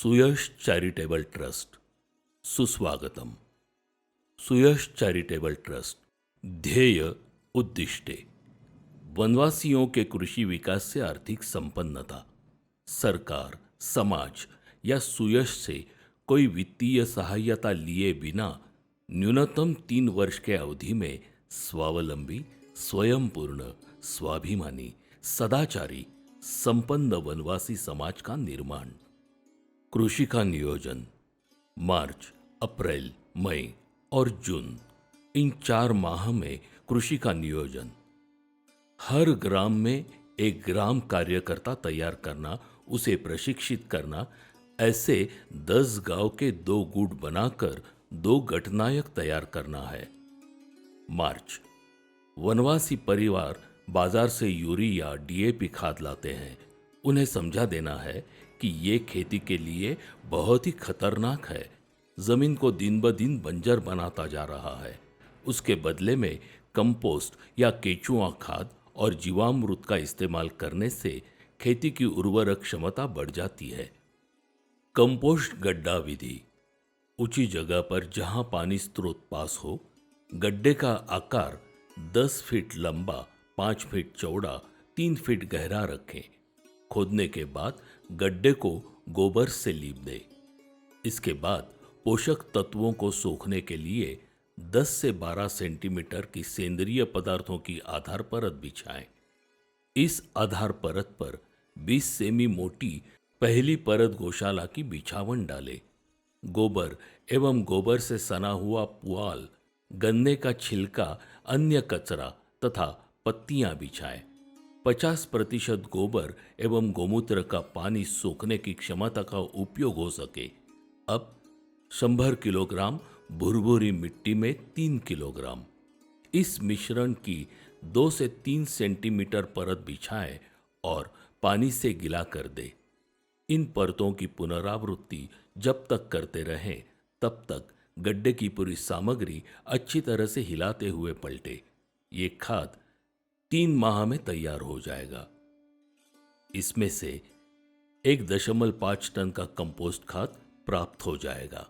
सुयश charitable trust सुस्वागतम. सुयश charitable trust ध्येय उद्दिष्टे वनवासियों के कृषि विकास से आर्थिक संपन्नता. सरकार, समाज या सुयश से कोई वित्तीय सहायता लिए बिना न्यूनतम 3 वर्ष के अवधि में स्वावलंबी, स्वयंपूर्ण, स्वाभिमानी, सदाचारी, संपन्न वनवासी समाज का निर्माण. कृषि का नियोजन मार्च, अप्रैल, मई और जून, इन 4 माह में कृषि का नियोजन. हर ग्राम में एक ग्राम कार्यकर्ता तैयार करना, उसे प्रशिक्षित करना. ऐसे 10 गांव के 2 गुट बनाकर 2 गठनायक तैयार करना है. मार्च, वनवासी परिवार बाजार से यूरिया, डीएपी खाद लाते हैं. उन्हें समझा देना है कि ये खेती के लिए बहुत ही खतरनाक है. जमीन को दिन ब दिन बंजर बनाता जा रहा है. उसके बदले में कंपोस्ट या केचुआ खाद और जीवामृत का इस्तेमाल करने से खेती की उर्वरक क्षमता बढ़ जाती है. कंपोस्ट गड्ढा विधि. ऊंची जगह पर जहां पानी स्रोत पास हो, गड्ढे का आकार 10 फीट लंबा, 5 फीट चौड़ा, 3 फीट गहरा रखें. खोदने के बाद गड्ढे को गोबर से लीप दें. इसके बाद पोषक तत्वों को सोखने के लिए 10 से 12 सेंटीमीटर की सेंद्रीय पदार्थों की आधार परत बिछाएं. इस आधार परत पर 20 सेमी मोटी पहली परत गौशाला की बिछावन डालें. गोबर एवं गोबर से सना हुआ पुआल, गन्ने का छिलका, अन्य कचरा तथा पत्तियां बिछाएं. 50% गोबर एवं गोमूत्र का पानी सोखने की क्षमता का उपयोग हो सके. अब 100 किलोग्राम भुरभुरी मिट्टी में 3 किलोग्राम. इस मिश्रण की 2 से 3 सेंटीमीटर परत बिछाएं और पानी से गिला कर दे. इन परतों की पुनरावृत्ति जब तक करते रहें, तब तक गड्ढे की पूरी सामग्री अच्छी तरह से हिलाते हुए पलटे. ये खाद 3 माह में तैयार हो जाएगा. इसमें से 1.5 टन का कंपोस्ट खाद प्राप्त हो जाएगा.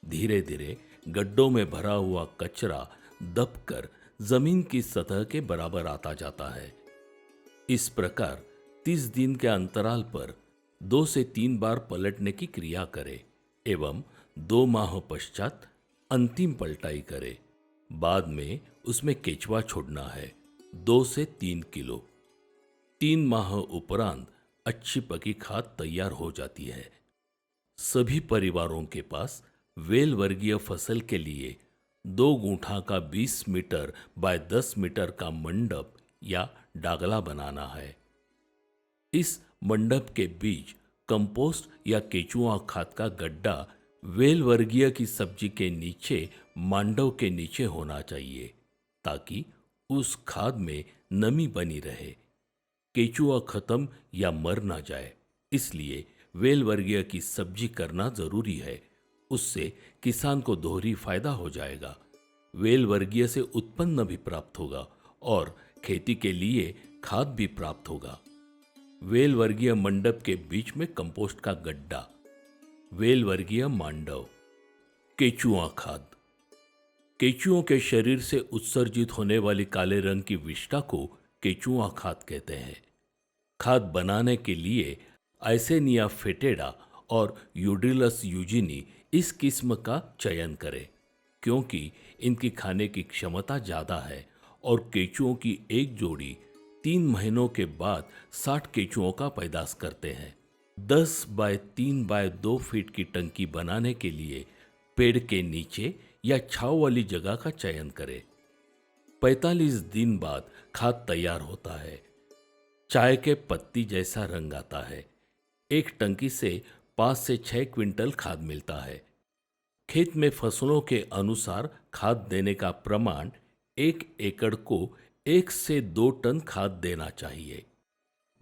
धीरे धीरे गड्ढों में भरा हुआ कचरा दबकर जमीन की सतह के बराबर आता जाता है. इस प्रकार 30 दिन के अंतराल पर 2 से 3 बार पलटने की क्रिया करें एवं 2 माह पश्चात अंतिम पलटाई करें. बाद में उसमें केचुआ छोड़ना है, 2 से 3 किलो. 3 माह उपरांत अच्छी पकी खाद तैयार हो जाती है. सभी परिवारों के पास वेल वर्गीय फसल के लिए 2 गुंठा का 20 मीटर बाय 10 मीटर का मंडप या डागला बनाना है. इस मंडप के बीच कंपोस्ट या केचुआ खाद का गड्ढा वेल वर्गीय की सब्जी के नीचे, मांडव के नीचे होना चाहिए, ताकि उस खाद में नमी बनी रहे, केचुआ खत्म या मर ना जाए. इसलिए वेल वर्गीय की सब्जी करना जरूरी है. उससे किसान को दोहरी फायदा हो जाएगा. वेल वर्गीय से उत्पन्न भी प्राप्त होगा और खेती के लिए खाद भी प्राप्त होगा. वेल वर्गीय मंडप के बीच में कंपोस्ट का गड्ढा. वेल वर्गीय मांडव. केचुआ खाद. केचुओं के शरीर से उत्सर्जित होने वाली काले रंग की विष्ठा को केचुआ खाद कहते हैं. खाद बनाने के लिए आइसेनिया फेटेडा और यूड्रिलस यूजिनी इस किस्म का चयन करें, क्योंकि इनकी खाने की क्षमता ज्यादा है और केचुओं की एक जोड़ी 3 महीनों के बाद 60 केचुओं का पैदास करते हैं. 10 बाय 3 बाय 2 फीट की टंकी बनाने के लिए पेड़ के नीचे या छांव वाली जगह का चयन करें. 45 दिन बाद खाद तैयार होता है. चाय के पत्ती जैसा रंग आता है. एक टंकी से 5 से 6 क्विंटल खाद मिलता है. खेत में फसलों के अनुसार खाद देने का प्रमाण 1 एकड़ को 1 से 2 टन खाद देना चाहिए.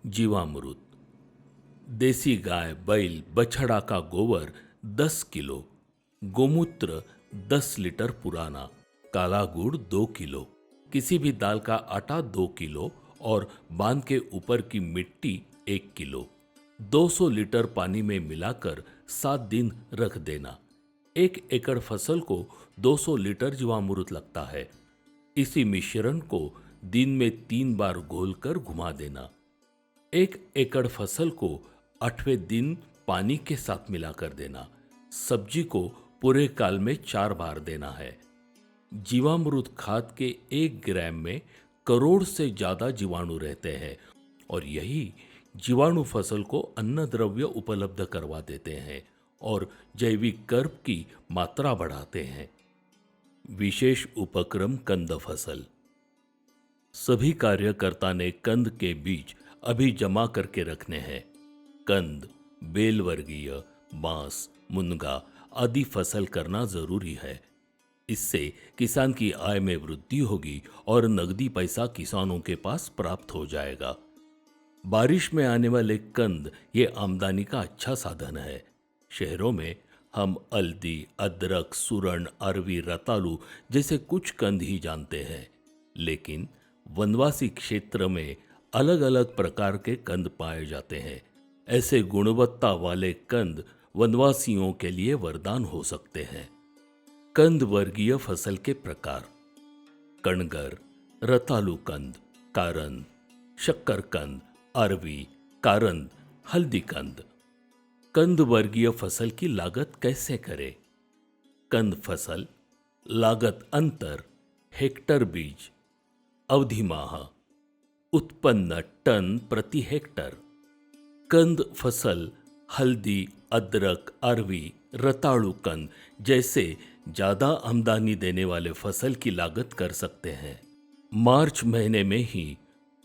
जीवामृत. देसी गाय, बैल, बछड़ा का गोबर 10 किलो, गोमूत्र 10 लीटर पुराना, काला गुड़ 2 किलो, किसी भी दाल का आटा 2 किलो और बांध के ऊपर की मिट्टी 1 किलो. 200 लीटर पानी में मिलाकर 7 दिन रख देना। 1 एकड़ फसल को 200 लीटर जीवामृत लगता है। इसी मिश्रण को दिन में 3 बार घोलकर घुमा देना। 1 एकड़ फसल को 8वें दिन पानी के साथ मिलाकर देना। सब्जी को पूरे काल में 4 बार देना है। जीवामृत खाद के 1 ग्राम में करोड़ से ज्यादा जीवाणु रहते हैं और यही जीवाणु फसल को अन्न द्रव्य उपलब्ध करवा देते हैं और जैविक कर्ब की मात्रा बढ़ाते हैं। विशेष उपक्रम कंद फसल। सभी कार्यकर्ता ने कंद के बीज अभी जमा करके रखने हैं। कंद, बेल वर्गीय, बांस, मुनगा आदि फसल करना जरूरी है। इससे किसान की आय में वृद्धि होगी और नगदी पैसा किसानों के पास प्राप्त हो जाएगा। बारिश में आने वाले कंद ये आमदनी का अच्छा साधन है। शहरों में हम हल्दी, अदरक, सुरण, अरवी, रतालू जैसे कुछ कंद ही जानते हैं, लेकिन वनवासी क्षेत्र में अलग अलग प्रकार के कंद पाए जाते हैं। ऐसे गुणवत्ता वाले कंद वनवासियों के लिए वरदान हो सकते हैं। कंद वर्गीय फसल के प्रकार: कणगर, रतालू कंद, कारंद, शक्करकंद, अरवी, कारंद, हल्दी कंद। कंद वर्गीय फसल की लागत कैसे करें? कंद फसल लागत अंतर हेक्टर बीज, अवधि माह, उत्पन्न टन प्रति हेक्टर। कंद फसल हल्दी, अदरक, अरवी, रताड़ू कंद जैसे ज्यादा आमदनी देने वाले फसल की लागत कर सकते हैं। मार्च महीने में ही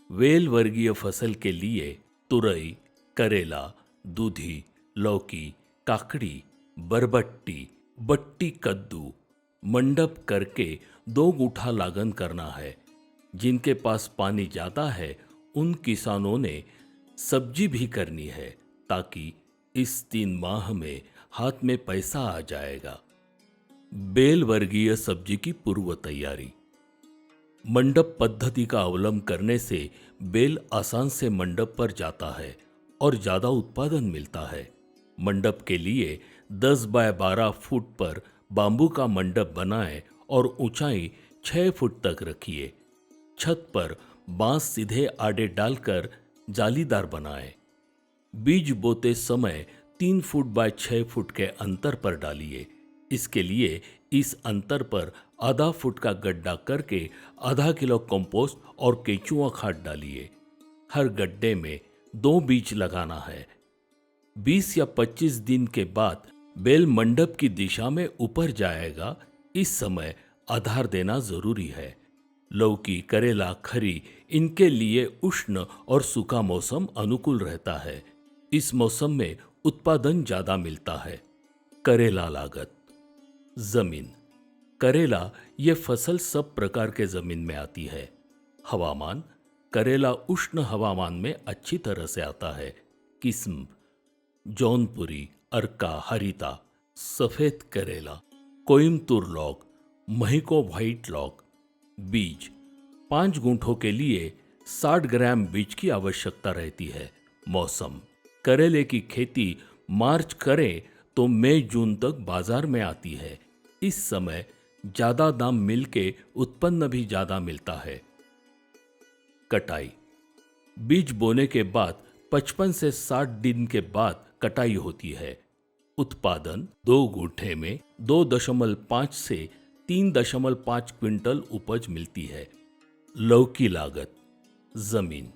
वेल वर्गीय फसल के लिए तुरई, करेला, दूधी, लौकी, काकड़ी, बरबट्टी, बट्टी कद्दू मंडप करके 2 गुठा लागन करना है। जिनके पास पानी ज्यादा है उन किसानों ने सब्जी भी करनी है ताकि इस 3 माह में हाथ में पैसा आ जाएगा। बेल वर्गीय सब्जी की पूर्व तैयारी। मंडप पद्धति का अवलंब करने से बेल आसान से मंडप पर जाता है और ज्यादा उत्पादन मिलता है। मंडप के लिए 10 बाय 12 फुट पर बांबू का मंडप बनाएं और ऊंचाई 6 फुट तक रखिए। छत पर बांस सीधे आड़े डालकर जालीदार बनाएं। बीज बोते समय 3 फुट बाय 6 फुट के अंतर पर डालिए। इसके लिए इस अंतर पर आधा फुट का गड्ढा करके आधा किलो कंपोस्ट और केचुआ खाद डालिए। हर गड्ढे में 2 बीज लगाना है। 20 या 25 दिन के बाद बेल मंडप की दिशा में ऊपर जाएगा। इस समय आधार देना जरूरी है। लौकी, करेला, खरी इनके लिए उष्ण और सूखा मौसम अनुकूल रहता है। इस मौसम में उत्पादन ज्यादा मिलता है। करेला लागत। जमीन। करेला ये फसल सब प्रकार के जमीन में आती है। हवामान। करेला उष्ण हवामान में अच्छी तरह से आता है। किस्म: जौनपुरी, अर्का, हरिता, सफेद करेला, कोयम्बतूर लौक, महिको व्हाइट लौक। बीज: 5 गुंठों के लिए 60 ग्राम बीज की आवश्यकता रहती है। मौसम: करेले की खेती मार्च करें तो मई जून तक बाजार में आती है। इस समय ज्यादा दाम मिल के उत्पन्न भी ज्यादा मिलता है। कटाई: बीज बोने के बाद 55 से 60 दिन के बाद कटाई होती है। उत्पादन: 2 गुंठे में 2.5 से 3.5 क्विंटल उपज मिलती है। लौकी लागत। जमीन।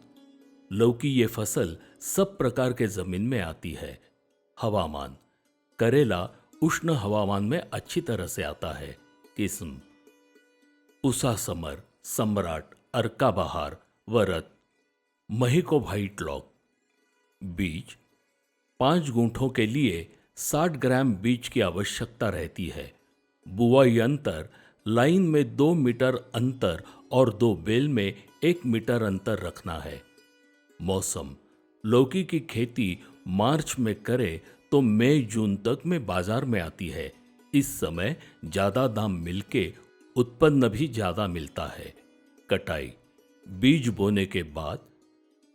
लौकी ये फसल सब प्रकार के जमीन में आती है। हवामान: करेला उष्ण हवामान में अच्छी तरह से आता है। किस्म: पूसा समर, सम्राट, अर्का बहार, वरद, महिको व्हाइट लौक। बीज: 5 गुंठों के लिए 60 ग्राम बीज की आवश्यकता रहती है। बुआई अंतर: लाइन में 2 मीटर अंतर और 2 बेल में 1 मीटर अंतर रखना है। मौसम: लौकी की खेती मार्च में करें तो मई जून तक में बाजार में आती है। इस समय ज्यादा दाम मिलके उत्पन्न भी ज्यादा मिलता है। कटाई: बीज बोने के बाद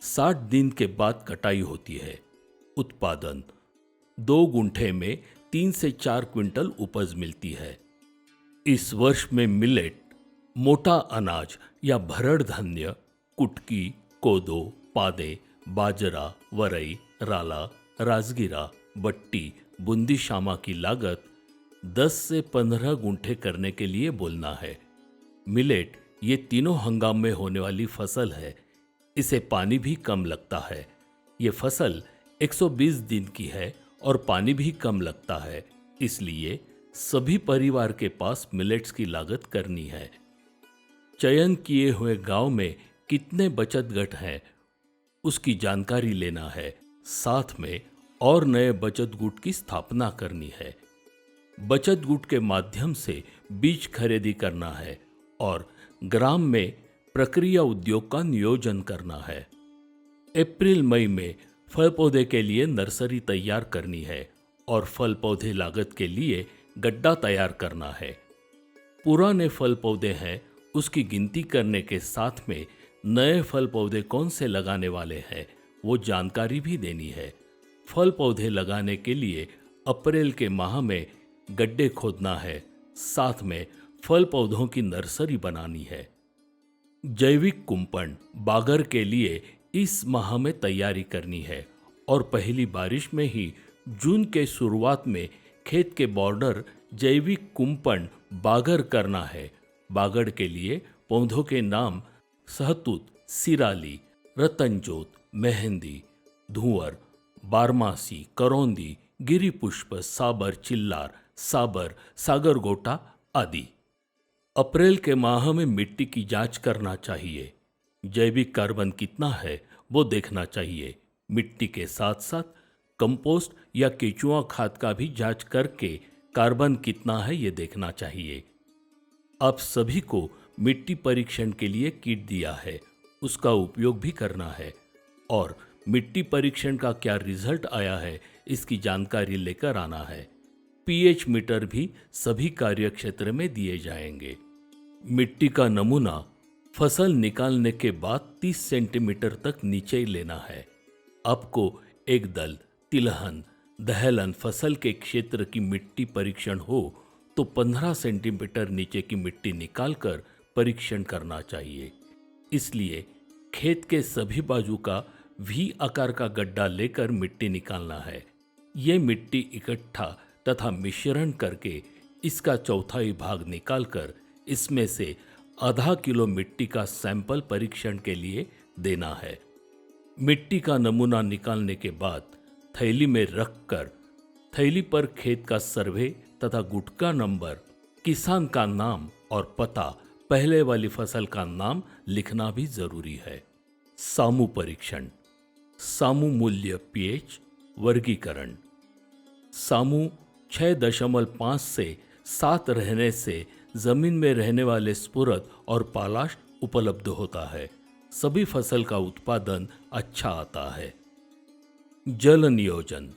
60 दिन के बाद कटाई होती है। उत्पादन 2 गुंठे में 3 से 4 क्विंटल उपज मिलती है। इस वर्ष में मिलेट, मोटा अनाज या भरड़ धान्य, कुटकी, कोदो, पादे, बाजरा, वरई, राला, राजगिरा, बट्टी, बूंदी शामा की लागत 10 से 15 गुंठे करने के लिए बोलना है। मिलेट ये तीनों हंगाम में होने वाली फसल है। इसे पानी भी कम लगता है। ये फसल 120 दिन की है और पानी भी कम लगता है, इसलिए सभी परिवार के पास मिलेट्स की लागत करनी है। चयन किए हुए गांव में कितने बचत गट हैं, उसकी जानकारी लेना है। साथ में और नए बचत गुट की स्थापना करनी है। बचत गुट के माध्यम से बीज खरीदी करना है और ग्राम में प्रक्रिया उद्योग का नियोजन करना है। अप्रैल मई में फल पौधे के लिए नर्सरी तैयार करनी है और फल पौधे लागत के लिए गड्ढा तैयार करना है। पुराने फल पौधे हैं उसकी गिनती करने के साथ में नए फल पौधे कौन से लगाने वाले हैं वो जानकारी भी देनी है। फल पौधे लगाने के लिए अप्रैल के माह में गड्ढे खोदना है। साथ में फल पौधों की नर्सरी बनानी है। जैविक कुंपण बागर के लिए इस माह में तैयारी करनी है और पहली बारिश में ही जून के शुरुआत में खेत के बॉर्डर जैविक कुंपण बागर करना है। बागड़ के लिए पौधों के नाम सहतूत, सिराली, रतनजोत, मेहंदी, धुंवर, बारमासी, करौंदी, गिरिपुष्प, साबर, चिल्लार, साबर, सागर गोटा आदि। अप्रैल के माह में मिट्टी की जांच करना चाहिए। जैविक कार्बन कितना है वो देखना चाहिए। मिट्टी के साथ साथ कंपोस्ट या केचुआ खाद का भी जांच करके कार्बन कितना है ये देखना चाहिए। आप सभी को मिट्टी परीक्षण के लिए किट दिया है, उसका उपयोग भी करना है और मिट्टी परीक्षण का क्या रिजल्ट आया है इसकी जानकारी लेकर आना है। पीएच मीटर भी सभी कार्यक्षेत्र में दिए जाएंगे। मिट्टी का नमूना फसल निकालने के बाद 30 सेंटीमीटर तक नीचे लेना है। आपको एक दल, तिलहन, दहलन फसल के क्षेत्र की मिट्टी परीक्षण हो तो 15 सेंटीमीटर नीचे की मिट्टी निकालकर परीक्षण करना चाहिए। इसलिए खेत के सभी बाजू का वी आकार का गड्ढा लेकर मिट्टी निकालना है। ये मिट्टी इकट्ठा तथा मिश्रण करके इसका चौथाई भाग निकालकर इसमें से आधा किलो मिट्टी का सैंपल परीक्षण के लिए देना है। मिट्टी का नमूना निकालने के बाद थैली में रखकर थैली पर खेत का सर्वे तथा गुटका नंबर, किसान का नाम और पता, पहले वाली फसल का नाम लिखना भी जरूरी है। सामू परीक्षण, सामू मूल्य पीएच वर्गीकरण। सामू 6.5 से 7 रहने से जमीन में रहने वाले स्फुरद और पालाश उपलब्ध होता है। सभी फसल का उत्पादन अच्छा आता है। जल नियोजन,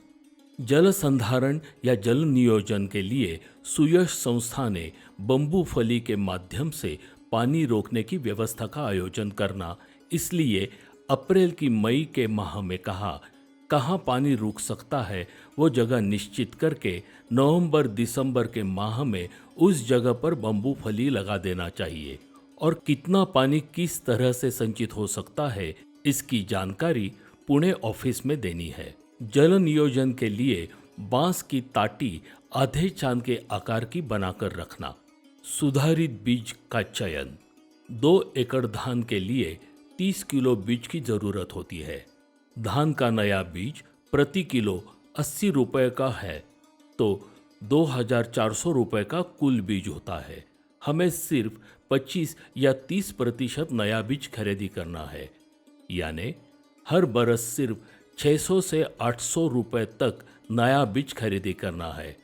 जल संधारण या जल नियोजन के लिए सुयश संस्था ने बंबू फली के माध्यम से पानी रोकने की व्यवस्था का आयोजन करना, इसलिए अप्रैल की मई के माह में कहाँ पानी रुक सकता है वो जगह निश्चित करके नवंबर दिसंबर के माह में उस जगह पर बंबू फली लगा देना चाहिए और कितना पानी किस तरह से संचित हो सकता है इसकी जानकारी पुणे ऑफिस में देनी है। जल नियोजन के लिए बांस की ताटी आधे चांद के आकार की बनाकर रखना। सुधारित बीज का चयन, 2 एकड़ धान के लिए 30 किलो बीज की जरूरत होती है। धान का नया बीज प्रति किलो 80 रुपए का है तो 2400 रुपए का कुल बीज होता है। हमें सिर्फ 25 या 30% नया बीज खरीदी करना है, यानी हर बरस सिर्फ 600 से 800 रुपए तक नया बीज खरीदी करना है।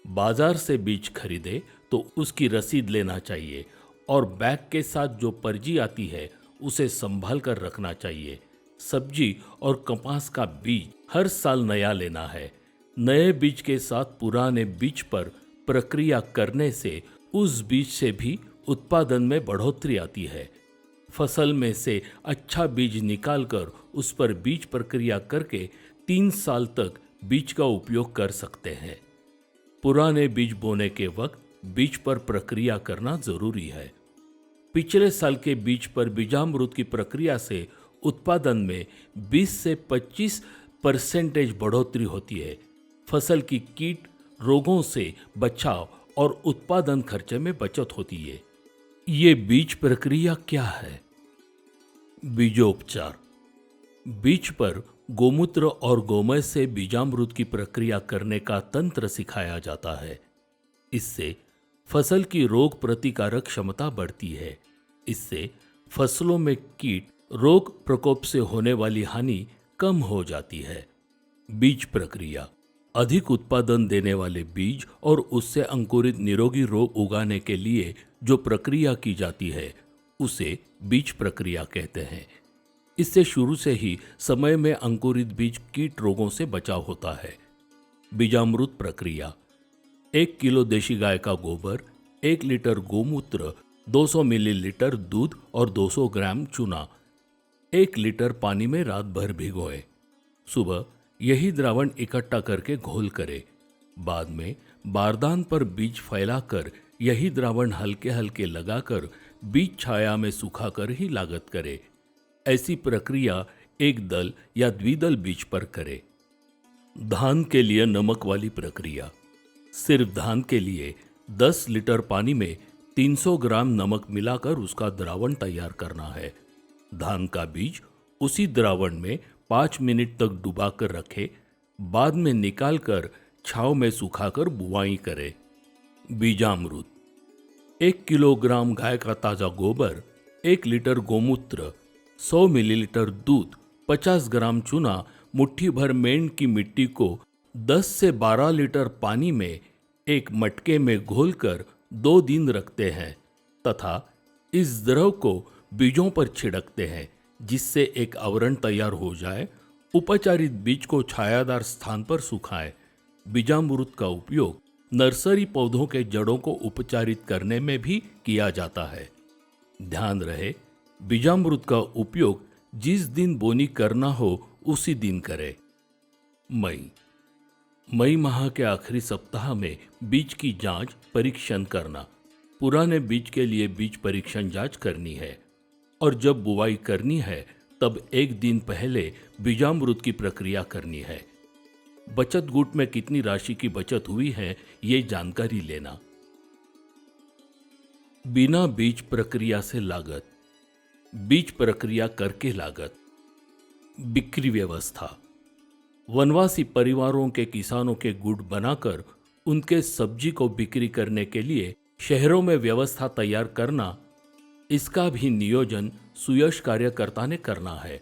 बाजार से बीज खरीदे तो उसकी रसीद लेना चाहिए और बैग के साथ जो पर्ची आती है उसे संभाल कर रखना चाहिए। सब्जी और कपास का बीज हर साल नया लेना है। नए बीज के साथ पुराने बीज पर प्रक्रिया करने से उस बीज से भी उत्पादन में बढ़ोतरी आती है। फसल में से अच्छा बीज निकालकर उस पर बीज प्रक्रिया करके 3 साल तक बीज का उपयोग कर सकते हैं। पुराने बीज बोने के वक्त बीज पर प्रक्रिया करना जरूरी है। पिछले साल के बीज पर बीजामृत की प्रक्रिया से उत्पादन में 20 से 25% बढ़ोतरी होती है। फसल की कीट रोगों से बचाव और उत्पादन खर्चे में बचत होती है। ये बीज प्रक्रिया क्या है? बीजोपचार। बीज पर गोमूत्र और गोमय से बीजामृत की प्रक्रिया करने का तंत्र सिखाया जाता है। इससे फसल की रोग प्रतिकारक क्षमता बढ़ती है। इससे फसलों में कीट रोग प्रकोप से होने वाली हानि कम हो जाती है। बीज प्रक्रिया। अधिक उत्पादन देने वाले बीज और उससे अंकुरित निरोगी रोग उगाने के लिए जो प्रक्रिया की जाती है उसे बीज प्रक्रिया कहते हैं। इससे शुरू से ही समय में अंकुरित बीज कीट रोगों से बचाव होता है। बीजामृत प्रक्रिया। 1 किलो देशी गाय का गोबर, 1 लीटर गोमूत्र, 200 मिलीलीटर दूध और 200 ग्राम चूना 1 लीटर पानी में रात भर भिगोए। सुबह यही द्रावण इकट्ठा करके घोल करे। बाद में बारदान पर बीज फैलाकर यही द्रावण हल्के हल्के लगाकर बीज छाया में सुखाकर ही लागत करे। ऐसी प्रक्रिया एक दल या द्विदल बीज पर करे। धान के लिए नमक वाली प्रक्रिया। सिर्फ धान के लिए 10 लीटर पानी में 300 ग्राम नमक मिलाकर उसका द्रावण तैयार करना है। धान का बीज उसी द्रावण में 5 मिनट तक डुबाकर रखे। बाद में निकालकर छांव में सुखाकर बुवाई करे। बीजामृत। 1 किलोग्राम गाय का ताजा गोबर, 1 लीटर गोमूत्र, 100 मिलीलीटर दूध, 50 ग्राम चूना, मुट्ठी भर मेंढ की मिट्टी को 10 से 12 लीटर पानी में एक मटके में घोलकर 2 दिन रखते हैं तथा इस द्रव को बीजों पर छिड़कते हैं जिससे एक आवरण तैयार हो जाए। उपचारित बीज को छायादार स्थान पर सुखाएं। बीजामृत का उपयोग नर्सरी पौधों के जड़ों को उपचारित करने में भी किया जाता है। ध्यान रहे, बीजामृत का उपयोग जिस दिन बोनी करना हो उसी दिन करें। मई माह के आखिरी सप्ताह में बीज की जांच परीक्षण करना। पुराने बीज के लिए बीज परीक्षण जांच करनी है और जब बुवाई करनी है तब 1 दिन पहले बीजामृत की प्रक्रिया करनी है। बचत गुट में कितनी राशि की बचत हुई है ये जानकारी लेना। बिना बीज प्रक्रिया से लागत। बीज प्रक्रिया करके लागत। बिक्री व्यवस्था। वनवासी परिवारों के किसानों के गुट बनाकर उनके सब्जी को बिक्री करने के लिए शहरों में व्यवस्था तैयार करना, इसका भी नियोजन सुयश कार्यकर्ता ने करना है।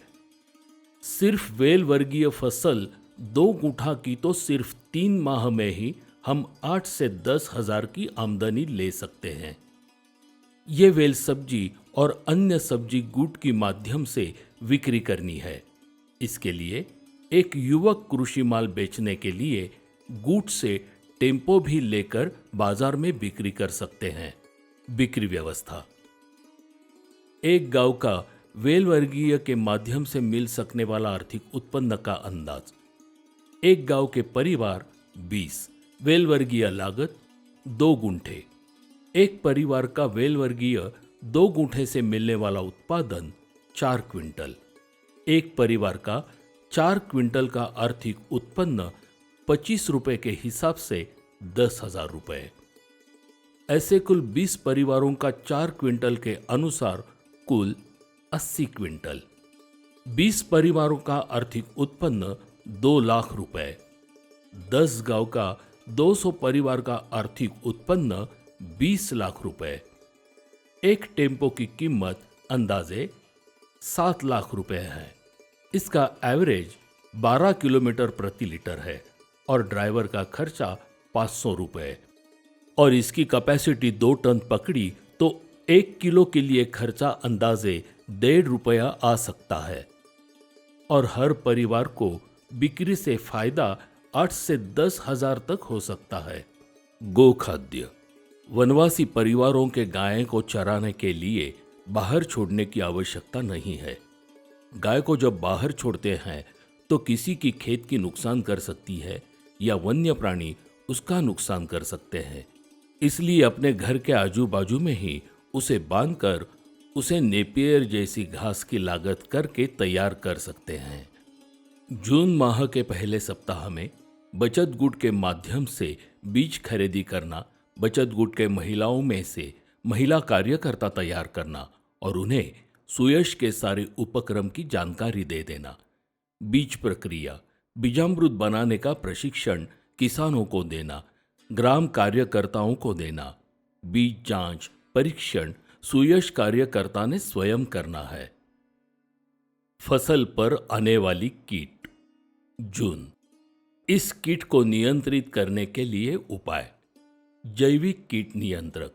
सिर्फ वेल वर्गीय फसल 2 गुंठा की तो सिर्फ 3 माह में ही हम 8 से 10 हजार की आमदनी ले सकते हैं। ये वेल सब्जी और अन्य सब्जी गुट के माध्यम से बिक्री करनी है। इसके लिए एक युवक कृषि माल बेचने के लिए गुट से टेम्पो भी लेकर बाजार में बिक्री कर सकते हैं। बिक्री व्यवस्था। एक गांव का वेल वर्गीय के माध्यम से मिल सकने वाला आर्थिक उत्पन्न का अंदाज। एक गांव के परिवार 20, वेल वर्गीय लागत 2 गुंठे। एक परिवार का वेल वर्गीय 2 गुंठे से मिलने वाला उत्पादन 4 क्विंटल। एक परिवार का 4 क्विंटल का आर्थिक उत्पन्न 25 रुपए के हिसाब से 10,000 रुपए। ऐसे कुल 20 परिवारों का 4 क्विंटल के अनुसार कुल 80 क्विंटल। 20 परिवारों का आर्थिक उत्पन्न 2 लाख रुपए। 10 गांव का 200 परिवार का आर्थिक उत्पन्न 20 लाख रुपए। एक टेम्पो की कीमत अंदाजे 7 लाख रुपए है। इसका एवरेज 12 किलोमीटर प्रति लीटर है और ड्राइवर का खर्चा 500 रुपए। और इसकी कैपेसिटी 2 टन पकड़ी तो 1 किलो के लिए खर्चा अंदाजे 1.5 रुपया आ सकता है। और हर परिवार को बिक्री से फायदा 8 से 10 हजार तक हो सकता है। गोखाद्य। वनवासी परिवारों के गायों को चराने के लिए बाहर छोड़ने की आवश्यकता नहीं है। गाय को जब बाहर छोड़ते हैं तो किसी की खेत की नुकसान कर सकती है या वन्य प्राणी उसका नुकसान कर सकते हैं। इसलिए अपने घर के आजू बाजू में ही उसे बांधकर उसे नेपियर जैसी घास की लागत करके तैयार कर सकते हैं। जून माह के पहले सप्ताह में बचत गुट के माध्यम से बीज खरीदी करना, बचत गुट के महिलाओं में से महिला कार्यकर्ता तैयार करना और उन्हें सुयश के सारे उपक्रम की जानकारी दे देना। बीज प्रक्रिया, बीजामृत बनाने का प्रशिक्षण किसानों को देना, ग्राम कार्यकर्ताओं को देना। बीज जांच, परीक्षण सुयश कार्यकर्ता ने स्वयं करना है। फसल पर आने वाली कीट। जून, इस कीट को नियंत्रित करने के लिए उपाय। जैविक कीट नियंत्रक,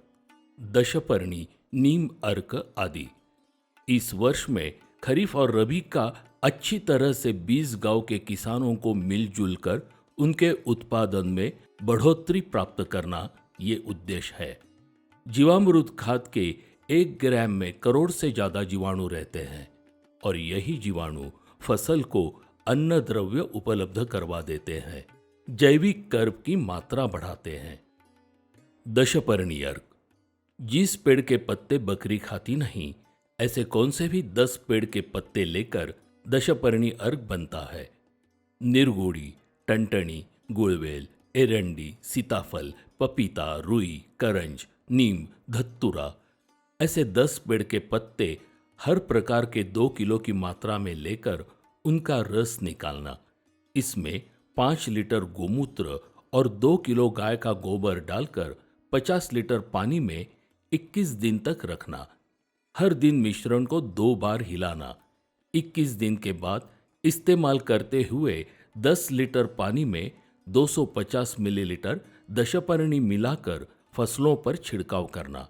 दशपर्णी, नीम अर्क आदि। इस वर्ष में खरीफ और रबी का अच्छी तरह से 20 गांव के किसानों को मिलजुल कर उनके उत्पादन में बढ़ोतरी प्राप्त करना ये उद्देश्य है। जीवामृत खाद के 1 ग्राम में करोड़ से ज्यादा जीवाणु रहते हैं और यही जीवाणु फसल को अन्न द्रव्य उपलब्ध करवा देते हैं, जैविक कर्ब की मात्रा बढ़ाते हैं। दशपर्णी अर्क, जिस पेड़ के पत्ते बकरी खाती नहीं, ऐसे कौन से भी 10 पेड़ के पत्ते लेकर दशपर्णी अर्क बनता है। निर्गुड़ी, टंटनी, गुड़वेल, एरंडी, सीताफल, पपीता, रुई, करंज, नीम, धतूरा, ऐसे 10 पेड़ के पत्ते हर प्रकार के 2 किलो की मात्रा में लेकर उनका रस निकालना। इसमें 5 लीटर गोमूत्र और 2 किलो गाय का गोबर डालकर 50 लीटर पानी में 21 दिन तक रखना। हर दिन मिश्रण को 2 बार हिलाना। 21 दिन के बाद इस्तेमाल करते हुए 10 लीटर पानी में 250 मिलीलीटर दशपर्णी मिलाकर फसलों पर छिड़काव करना।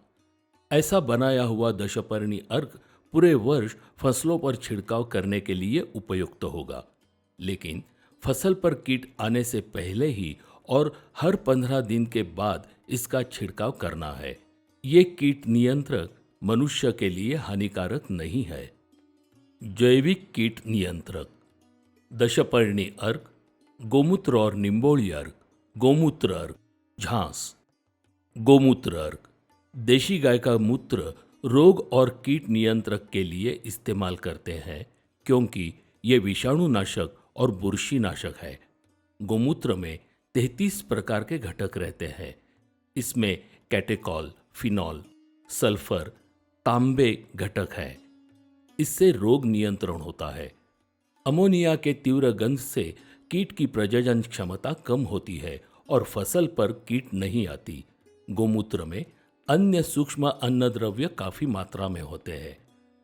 ऐसा बनाया हुआ दशपर्णी अर्क पूरे वर्ष फसलों पर छिड़काव करने के लिए उपयुक्त होगा, लेकिन फसल पर कीट आने से पहले ही और हर 15 दिन के बाद इसका छिड़काव करना है। ये कीट नियंत्रक मनुष्य के लिए हानिकारक नहीं है। जैविक कीट नियंत्रक, दशपर्णी अर्क, गोमूत्र और निम्बोली अर्क, गोमूत्र अर्क, झांस। गोमूत्र अर्क, देशी गाय का मूत्र रोग और कीट नियंत्रक के लिए इस्तेमाल करते हैं क्योंकि ये विषाणुनाशक और बुरशीनाशक है। गोमूत्र में 33 प्रकार के घटक रहते हैं। इसमें कैटेकॉल, फिनॉल, सल्फर, तांबे घटक है। इससे रोग नियंत्रण होता है। अमोनिया के तीव्र गंध से कीट की प्रजनन क्षमता कम होती है और फसल पर कीट नहीं आती। गोमूत्र में अन्य सूक्ष्म अन्नद्रव्य काफी मात्रा में होते हैं।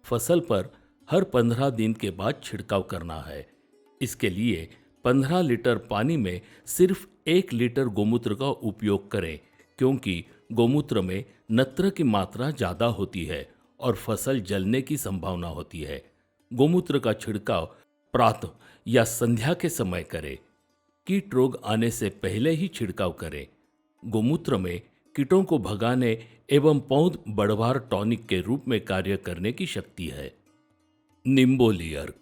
फसल पर हर 15 दिन के बाद छिड़काव करना है। इसके लिए 15 लीटर पानी में सिर्फ 1 लीटर गोमूत्र का उपयोग करें क्योंकि गोमूत्र में नत्र की मात्रा ज्यादा होती है और फसल जलने की संभावना होती है। गोमूत्र का छिड़काव प्रातः या संध्या के समय करें। कीट रोग आने से पहले ही छिड़काव करें। गोमूत्र में कीटों को भगाने एवं पौध बढ़वार टॉनिक के रूप में कार्य करने की शक्ति है। निम्बोली अर्क,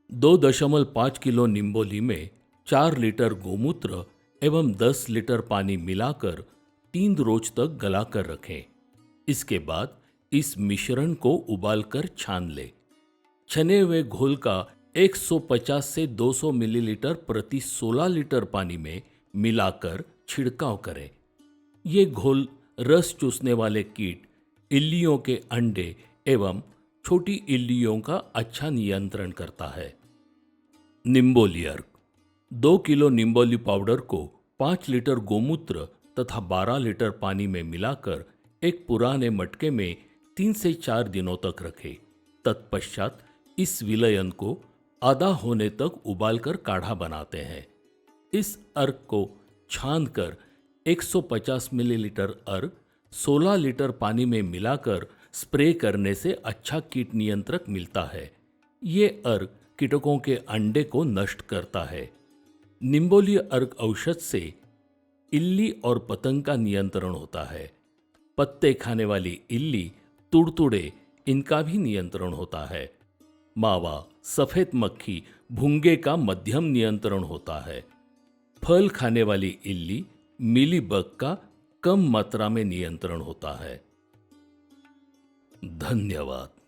2.5 किलो निम्बोली में 4 लीटर गोमूत्र एवं 10 लीटर पानी मिलाकर 3 रोज तक गलाकर रखें। इसके बाद इस मिश्रण को उबालकर छान ले। छने हुए घोल का 150 से 200 मिलीलीटर प्रति 16 लीटर पानी में मिलाकर छिड़काव करें। ये घोल रस चूसने वाले कीट, इल्लियों के अंडे एवं छोटी इल्लियों का अच्छा नियंत्रण करता है। निम्बोली अर्क, 2 किलो निम्बोली पाउडर को 5 लीटर गोमूत्र तथा 12 लीटर पानी में मिलाकर एक पुराने मटके में 3 से 4 दिनों तक रखें। तत्पश्चात इस विलयन को आधा होने तक उबालकर काढ़ा बनाते हैं। इस अर्क को छानकर 150 मिलीलीटर अर्क 16 लीटर पानी में मिलाकर स्प्रे करने से अच्छा कीट नियंत्रक मिलता है। ये अर्क कीटकों के अंडे को नष्ट करता है। निम्बोली अर्क औषध से इल्ली और पतंग का नियंत्रण होता है। पत्ते खाने वाली इल्ली, तुड़तुड़े, इनका भी नियंत्रण होता है। मावा, सफेद मक्खी भूंगे का मध्यम नियंत्रण होता है। फल खाने वाली इल्ली मीलीबग का कम मात्रा में नियंत्रण होता है। धन्यवाद।